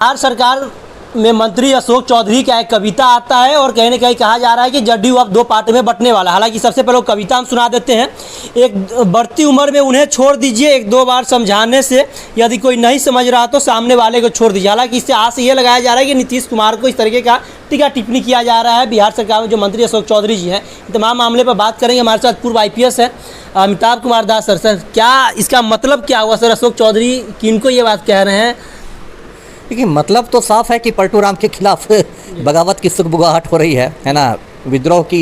बिहार सरकार में मंत्री अशोक चौधरी का एक कविता आता है और कहीं न कहीं कहा जा रहा है कि जदयू अब दो पार्ट में बंटने वाला है। हालांकि सबसे पहले कविता हम सुना देते हैं। एक बढ़ती उम्र में उन्हें छोड़ दीजिए, एक दो बार समझाने से यदि कोई नहीं समझ रहा तो सामने वाले को छोड़ दीजिए। हालांकि इससे आस ये लगाया जा रहा है कि नीतीश कुमार को इस तरीके का टीका टिप्पणी किया जा रहा है। बिहार सरकार में जो मंत्री अशोक चौधरी जी हैं, तमाम मामले पर बात करेंगे। हमारे साथ पूर्व IPS है अमिताभ कुमार दास सर। सर, क्या इसका मतलब क्या हुआ सर? अशोक चौधरी किनको ये बात कह रहे हैं? देखिए, मतलब तो साफ है कि पलटू राम के खिलाफ बगावत की सुगबुगाहट हो रही है ना, विद्रोह की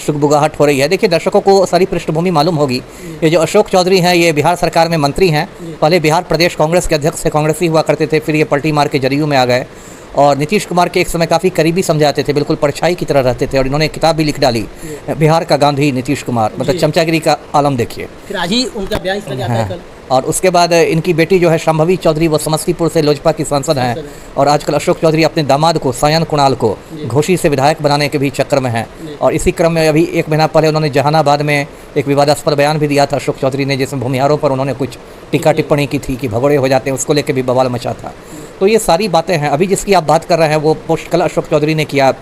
सुगबुगाहट हो रही है। देखिए, दर्शकों को सारी पृष्ठभूमि मालूम होगी। ये जो अशोक चौधरी हैं, ये बिहार सरकार में मंत्री हैं। पहले बिहार प्रदेश कांग्रेस के अध्यक्ष से कांग्रेसी हुआ करते थे, फिर ये पलटी मार के जदयू में आ गए और नीतीश कुमार के एक समय काफ़ी करीबी समझाते थे, बिल्कुल परछाई की तरह रहते थे। और इन्होंने किताब भी लिख डाली, बिहार का गांधी नीतीश कुमार, मतलब चमचागिरी का आलम देखिए। फिर आज ही उनका बयान इस तरह का आता है कल। और उसके बाद इनकी बेटी जो है शांभवी चौधरी, वो समस्तीपुर से लोजपा की सांसद हैं। और आजकल अशोक चौधरी अपने दामाद को, सायन कुणाल को, घोसी से विधायक बनाने के भी चक्कर में हैं। और इसी क्रम में अभी एक महीना पहले उन्होंने जहानाबाद में एक विवादास्पद बयान भी दिया था अशोक चौधरी ने, जिसमें भूमिहारों पर उन्होंने कुछ टीका टिप्पणी की थी कि भगोड़े हो जाते हैं, उसको लेकर भी बवाल मचा था। तो ये सारी बातें हैं। अभी जिसकी आप बात कर रहे हैं वो पोस्ट कल अशोक चौधरी ने किया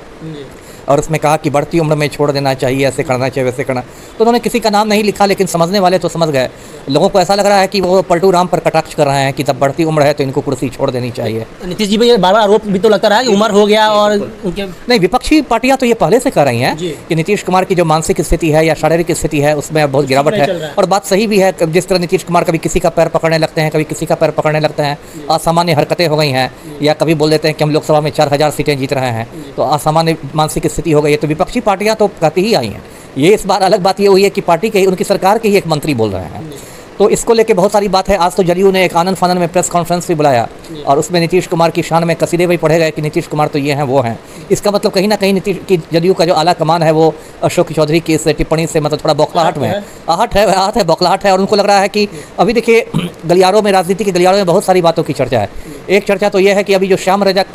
और उसमें कहा कि बढ़ती उम्र में छोड़ देना चाहिए, ऐसे करना चाहिए, वैसे करना। तो उन्होंने किसी का नाम नहीं लिखा, लेकिन समझने वाले तो समझ गए। लोगों को ऐसा लग रहा है कि वो पलटू राम पर कटाक्ष कर रहे हैं कि तब बढ़ती उम्र है तो इनको कुर्सी छोड़ देनी चाहिए। नीतीश जी पर बार बार आरोप भी तो लगता रहा है कि उम्र हो गया और उनके नहीं, विपक्षी पार्टियां तो ये पहले से कर रही हैं कि नीतीश कुमार की जो मानसिक स्थिति है या शारीरिक स्थिति है उसमें बहुत गिरावट है। और बात सही भी है, जिस तरह नीतीश कुमार कभी किसी का पैर पकड़ने लगते हैं, कभी किसी का पैर पकड़ने लगते हैं, असामान्य हरकतें हो गई हैं, या कभी बोल देते हैं कि हम लोकसभा में 4000 सीटें जीत रहे हैं, तो असामान्य मानसिक स्थिति हो गई है। तो विपक्षी पार्टियां तो कहती ही आई हैं। ये इस बार अलग बात ये हुई है कि पार्टी के, उनकी सरकार के ही एक मंत्री बोल रहे हैं, तो इसको लेके बहुत सारी बात है। आज तो जदयू ने एक आनंद फानंद में प्रेस कॉन्फ्रेंस भी बुलाया और उसमें नीतीश कुमार की शान में कसीदे भी पढ़े गए कि नीतीश कुमार तो ये हैं वो हैं। इसका मतलब कहीं ना कहीं नीतीश की, जदयू का जो आला कमान है वो अशोक चौधरी की इस टिप्पणी से मतलब थोड़ा बौखलाहट में आहट है, बौखलाहट है। और उनको लग रहा है कि अभी देखिए, गलियारों में, राजनीति के गलियारों में बहुत सारी बातों की चर्चा है। एक चर्चा तो यह है कि अभी जो श्याम रजक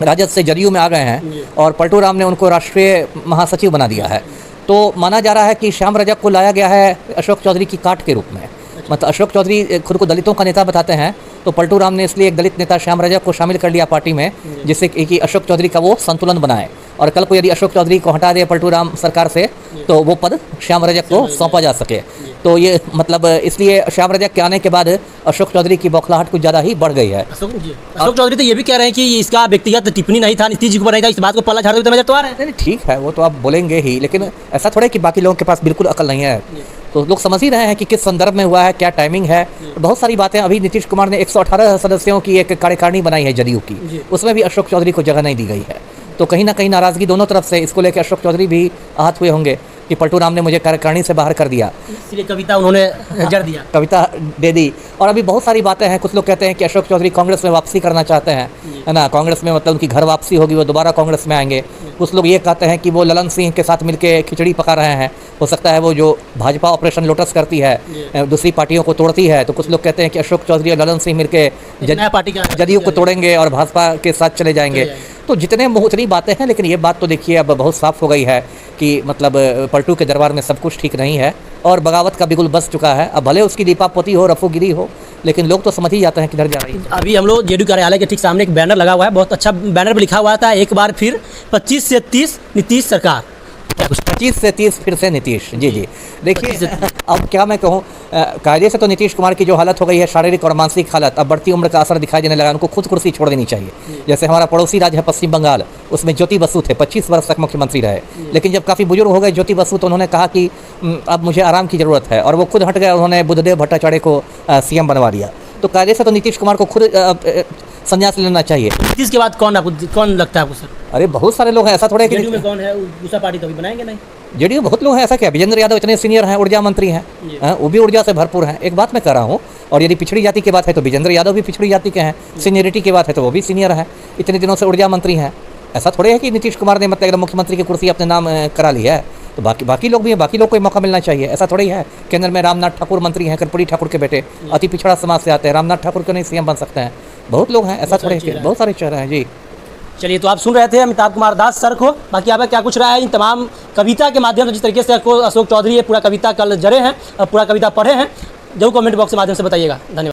राजद से जदयू में आ गए हैं और पलटू राम ने उनको राष्ट्रीय महासचिव बना दिया है, तो माना जा रहा है कि श्याम रजक को लाया गया है अशोक चौधरी की काट के रूप में। मतलब अशोक चौधरी खुद को दलितों का नेता बताते हैं, तो पलटू राम ने इसलिए एक दलित नेता श्याम रजक को शामिल कर लिया पार्टी में, जिससे कि अशोक चौधरी का वो संतुलन बनाए। और कल को यदि अशोक चौधरी को हटा दे पलटू राम सरकार से, तो वो पद श्याम रजक को सौंपा जा सके। तो ये मतलब इसलिए श्याम रजक के आने के बाद अशोक चौधरी की बौखलाहट कुछ ज़्यादा ही बढ़ गई है। अशोक चौधरी तो ये भी कह रहे हैं कि इसका व्यक्तिगत टिप्पणी नहीं था, नीतीश जी को नहीं था, इस बात को पल्ला झाड़ते हुए नजर तो आ रहे हैं। नहीं, ठीक है, वो तो आप बोलेंगे ही, लेकिन ऐसा थोड़ा है कि बाकी लोगों के पास बिल्कुल अकल नहीं है। तो लोग समझ ही रहे हैं कि किस संदर्भ में हुआ है, क्या टाइमिंग है। बहुत सारी बातें। अभी नीतीश कुमार ने 118 सदस्यों की एक कार्यकारिणी बनाई है जदयू की, उसमें भी अशोक चौधरी को जगह नहीं दी गई है। तो कहीं ना कहीं नाराजगी दोनों तरफ से, इसको लेकर अशोक चौधरी भी आहत हुए होंगे कि पलटू राम ने मुझे कार्यकारिणी से बाहर कर दिया, इसलिए कविता उन्होंने जड़ दिया, कविता दे दी। और अभी बहुत सारी बातें हैं। कुछ लोग कहते हैं कि अशोक चौधरी कांग्रेस में वापसी करना चाहते हैं, है ना, कांग्रेस में मतलब उनकी घर वापसी होगी, वो दोबारा कांग्रेस में आएंगे। कुछ लोग ये कहते हैं कि वो ललन सिंह के साथ मिलकर खिचड़ी पका रहे हैं, हो सकता है वो जो भाजपा ऑपरेशन लोटस करती है, दूसरी पार्टियों को तोड़ती है। तो कुछ लोग कहते हैं कि अशोक चौधरी और ललन सिंह मिलकर जदयू को तोड़ेंगे और भाजपा के साथ चले जाएंगे। तो जितने उतनी बातें हैं, लेकिन ये बात तो देखिए अब बहुत साफ हो गई है कि मतलब पलटू के दरबार में सब कुछ ठीक नहीं है और बगावत का बिगुल बस चुका है। अब भले उसकी दीपापोती हो, रफूगिरी हो, लेकिन लोग तो समझ ही जाते हैं किधर जा रही है। अभी हम लोग जेडीयू कार्यालय के ठीक सामने एक बैनर लगा हुआ है, बहुत अच्छा बैनर पर लिखा हुआ था, एक बार फिर 25 से 30 नीतीश सरकार। 25 से 30 फिर से नीतीश। जी देखिए, अब क्या मैं कहूँ, कायदे से तो नीतीश कुमार की जो हालत हो गई है, शारीरिक और मानसिक हालत, अब बढ़ती उम्र का असर दिखाई देने लगा। उनको खुद कुर्सी छोड़ देनी चाहिए। जैसे हमारा पड़ोसी राज्य है पश्चिम बंगाल, उसमें ज्योति बसु थे, 25 वर्ष तक मुख्यमंत्री रहे, लेकिन जब काफ़ी बुजुर्ग हो गए ज्योति बसु, तो उन्होंने कहा कि अब मुझे आराम की ज़रूरत है, और वो खुद हट गए। उन्होंने बुद्धदेव भट्टाचार्य को CM बनवा दिया। तो कायदे से तो नीतीश कुमार को खुद संन्यास लेना चाहिए। नीतीश के बाद कौन लगता है आपको सर? अरे बहुत सारे लोग हैं, ऐसा थोड़ा है कि जेडीयू में कौन है? दूसरा पार्टी तो भी बनाएंगे नहीं। जेडीयू बहुत लोग हैं, ऐसा क्या? विजेंद्र यादव इतने सीनियर हैं, ऊर्जा मंत्री हैं, वो भी ऊर्जा से भरपूर हैं। एक बात मैं कह रहा हूँ, और यदि पिछड़ी जाति की बात है तो विजेंद्र यादव भी पिछड़ी जाति के हैं, सीनियरिटी की बात है तो वो भी सीनियर हैं, इतने दिनों से ऊर्जा मंत्री हैं। ऐसा थोड़े है कि नीतीश कुमार ने मतलब मुख्यमंत्री की कुर्सी अपने नाम करा ली है। तो बाकी लोग भी हैं, बाकी लोग को मौका मिलना चाहिए। ऐसा थोड़ी है। केंद्र में रामनाथ ठाकुर मंत्री हैं, कर्पूरी ठाकुर के बेटे, अति पिछड़ा समाज से आते हैं, रामनाथ ठाकुर क्यों नहीं CM बन सकते हैं? बहुत लोग हैं, ऐसा थोड़े है, बहुत सारे चेहरे हैं। जी चलिए, तो आप सुन रहे थे अमिताभ कुमार दास सर को। बाकी आप क्या कुछ रहा है इन तमाम कविता के माध्यम से, जिस तरीके से अशोक चौधरी ये पूरा कविता कल जड़े हैं, पूरा कविता पढ़े हैं, जरूर कमेंट बॉक्स के माध्यम से बताइएगा। धन्यवाद।